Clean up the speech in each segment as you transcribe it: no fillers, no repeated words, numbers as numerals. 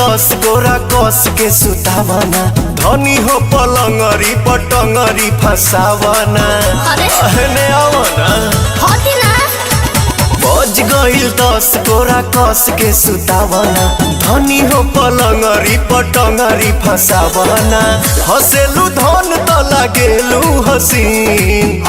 दस गोरा कस के सुतावना धनी हो पलंगरी पटंगरी फसावना अहने आवना बज गईल दस गोरा कस के सुतावना धनी हो पलंगरी पटंगरी फसावना हसेलू धन त लागेलू हसीन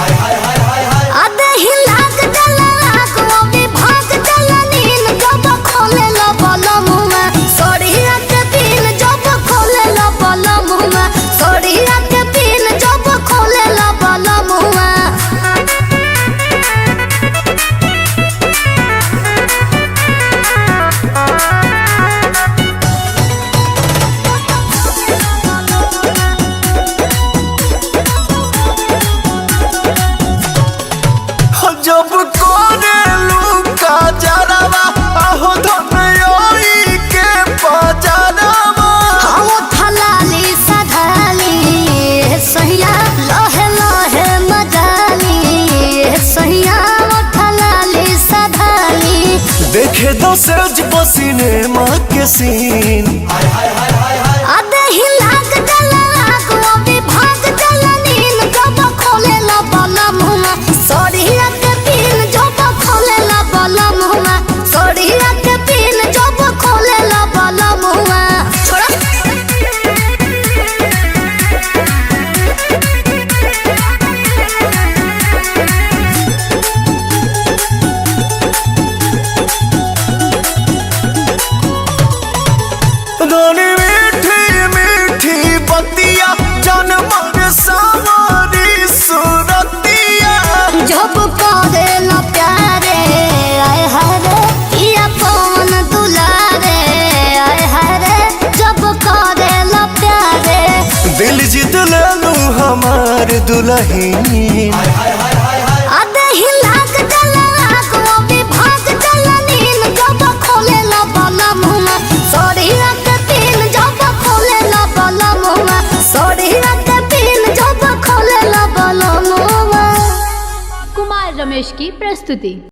जब कोरेलू का जरावा आहो धनयोई के पजरावा हाओ थलाली सधाली सहिया लहे लहे मजाली सहिया थलाली सधाली देखे दसेज बसीने माँ के सीन आधे ही लाग जला को भी भाग जला नीन जब खोले ला बला मुमा सोड़िया के पीन जब खोले ला बला मुमा सोड़िया के पीन जब खोले ला बला मुमा धनी मीठी मीठी बतिया जन्म सावरी सूरतिया जब करे ला प्यारे आए हरे या पवन दुलारे आए हरे जब करे ला प्यारे दिल जीत लेलू हमार दुल्हन आधे ही लाग जला को भी भाग जला नीन जब खोले ला बला मुमा सोड़िया के पीन जब खोले ला बला मुमा सोड़िया के पीन जब खोले ला बला मुमा। कुमार रमेश की प्रस्तुति।